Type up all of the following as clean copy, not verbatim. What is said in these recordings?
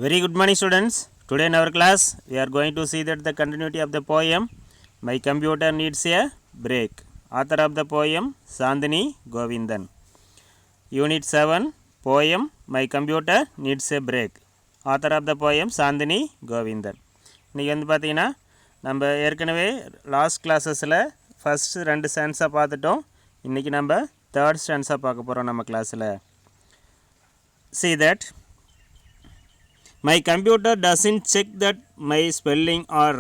Very good morning students. Today in our class we are going to see that the continuity of the poem My Computer Needs a Break. Author of the poem Sandini Govindan. Unit 7 Poem My Computer Needs a Break. Author of the poem Sandini Govindan. இன்னைக்கு வந்து பார்த்தீங்கன்னா நம்ம ஏற்கனவே last கிளாஸஸில் first 2 ஸ்டான்ஸாக பார்த்துட்டோம். இன்றைக்கி நம்ம third ஸ்டான்ஸாக பார்க்க போகிறோம் நம்ம கிளாஸில். See that my computer doesn't check that my spellings are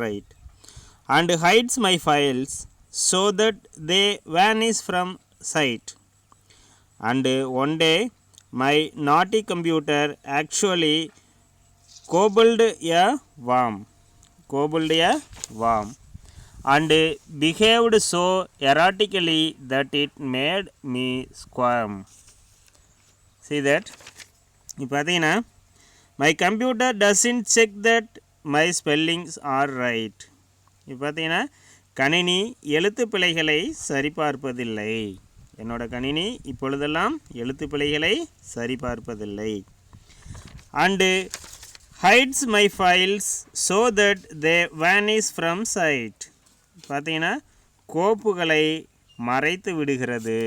right and hides my files so that they vanish from sight. And one day my naughty computer actually cobbled a worm and behaved so erratically that it made me squirm. See that? இப்போ பார்த்தீங்கன்னா my computer doesn't check that my spellings are right. இப்போ பார்த்தீங்கன்னா கணினி எழுத்து பிழைகளை சரிபார்ப்பதில்லை. என்னோடய கணினி இப்பொழுதெல்லாம் எழுத்து பிழைகளை சரிபார்ப்பதில்லை. And hides my files so that they vanish from sight. பார்த்தீங்கன்னா கோப்புகளை மறைத்து விடுகிறது.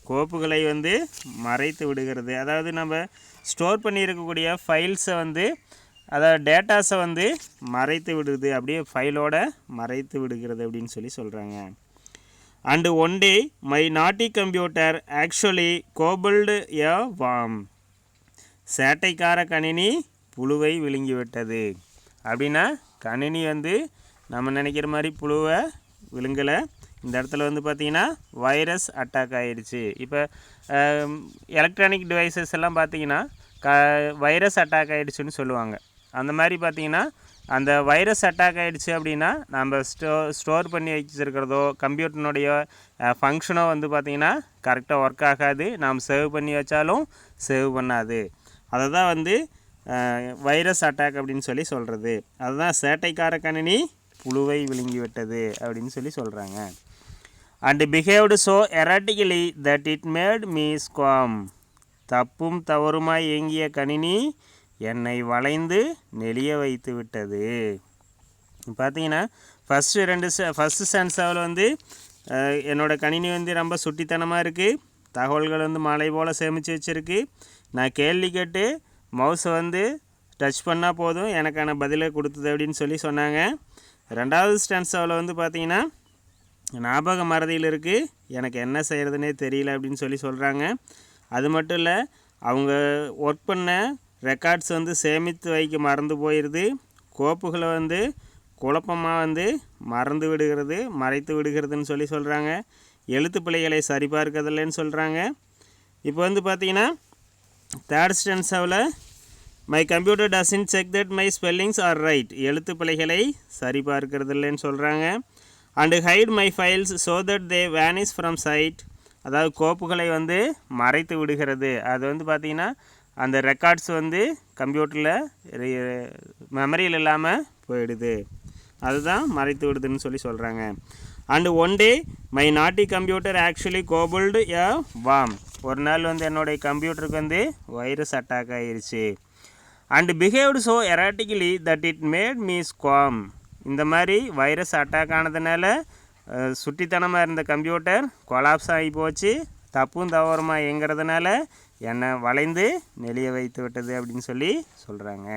கோப்புகளை வந்து மறைத்து விடுகிறது. அதாவது நம்ம ஸ்டோர் பண்ணியிருக்கக்கூடிய ஃபைல்ஸை வந்து அதாவது டேட்டாஸை வந்து மறைத்து விடுது, அப்படியே ஃபைலோட மறைத்து விடுகிறது அப்படின்னு சொல்லி சொல்கிறாங்க. And one day my naughty computer actually gobbled a worm. சேட்டைக்கார கணினி புழுவை விழுங்கிவிட்டது. அப்படின்னா கணினி வந்து நம்ம நினைக்கிற மாதிரி புழுவை விழுங்கலை. இந்த இடத்துல வந்து பார்த்திங்கன்னா வைரஸ் அட்டாக் ஆகிடுச்சு. இப்போ எலக்ட்ரானிக் டிவைசஸ் எல்லாம் பார்த்திங்கன்னா வைரஸ் அட்டாக் ஆகிடுச்சுன்னு சொல்லுவாங்க. அந்த மாதிரி பார்த்திங்கன்னா அந்த வைரஸ் அட்டாக் ஆகிடுச்சு அப்படின்னா நம்ம ஸ்டோர் பண்ணி வச்சுருக்கிறதோ கம்ப்யூட்டர்னுடைய ஃபங்க்ஷனோ வந்து பார்த்திங்கன்னா கரெக்டாக ஒர்க் ஆகாது. நாம் சேவ் பண்ணி வச்சாலும் சேவ் பண்ணாது. அதை தான் வந்து வைரஸ் அட்டாக் அப்படின்னு சொல்லி சொல்கிறது. அதுதான் சேட்டைக்கார கணினி புழுவை விழுங்கிவிட்டது அப்படின்னு சொல்லி சொல்கிறாங்க. and behaved so erratically that it made me squirm. தப்பும் தவறுமாய் இயங்கிய கணினி என்னை வளைந்து நெளிய வைத்து விட்டது. பார்த்தீங்கன்னா ஃபஸ்ட்டு ஸ்டான்ஸாவில் வந்து என்னோடய கணினி வந்து ரொம்ப சுட்டித்தனமாக இருக்குது. தகவல்கள் வந்து மலை போல் சேமித்து வச்சுருக்கு. நான் கேள்வி கேட்டு மவுஸை வந்து டச் பண்ணால் போதும் எனக்கான பதிலை கொடுத்தது அப்படின்னு சொல்லி சொன்னாங்க. ரெண்டாவது ஸ்டான்ஸாவில் வந்து பார்த்திங்கன்னா ஞாபக மறதியில் இருக்குது, எனக்கு என்ன செய்கிறதுனே தெரியல அப்படின்னு சொல்லி சொல்கிறாங்க. அது மட்டும் இல்லை, அவங்க ஒர்க் பண்ண ரெக்கார்ட்ஸ் வந்து சேமித்து வைக்க மறந்து போயிடுது. கோப்புகளை வந்து குழப்பமாக வந்து மறைத்து விடுகிறதுன்னு சொல்லி சொல்கிறாங்க. எழுத்து பிழைகளை சரிபார்க்கறதில்லைன்னு சொல்கிறாங்க. இப்போ வந்து பார்த்திங்கன்னா தேர்ட் ஸ்டான்ஸாவில் my computer doesn't check that my spellings are right. எழுத்து பிழைகளை சரிபார்க்கறதில்லைன்னு சொல்கிறாங்க. And hide my files so that they vanish from sight. அதாவது கோப்புகளை வந்து மறைத்து விடுகிறது. அது வந்து பார்த்திங்கன்னா அந்த ரெக்கார்ட்ஸ் வந்து கம்ப்யூட்டரில் மெமரியில் இல்லாமல் போயிடுது. அதுதான் மறைத்து விடுதுன்னு சொல்லி சொல்கிறாங்க. And one day my naughty computer actually gobbled a worm. ஒரு நாள் வந்து என்னுடைய கம்ப்யூட்டருக்கு வந்து வைரஸ் அட்டாக் ஆகிருச்சு. And behaved so erratically that it made me squirm. இந்த மாதிரி வைரஸ் அட்டாக் ஆனதுனால சுட்டித்தனமாக இருந்த கம்ப்யூட்டர் கொலாப்ஸ் ஆகி போச்சு. தப்பும் தவறுமா இயங்கிறதுனால என்னை வளைந்து நெளிய வைத்து விட்டது அப்படின்னு சொல்லி சொல்கிறாங்க.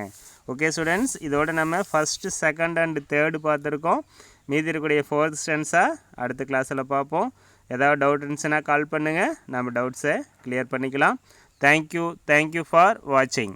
ஓகே ஸ்டூடெண்ட்ஸ், இதோட நம்ம ஃபஸ்ட்டு செகண்ட் அண்டு தேர்டு பார்த்துருக்கோம். மீதி இருக்கக்கூடிய ஃபோர்த் ஸ்டான்ஸாக அடுத்த கிளாஸில் பார்ப்போம். ஏதாவது டவுட் இருந்துச்சுன்னா கால் பண்ணுங்கள், நம்ம டவுட்ஸை கிளியர் பண்ணிக்கலாம். தேங்க்யூ ஃபார் வாட்சிங்.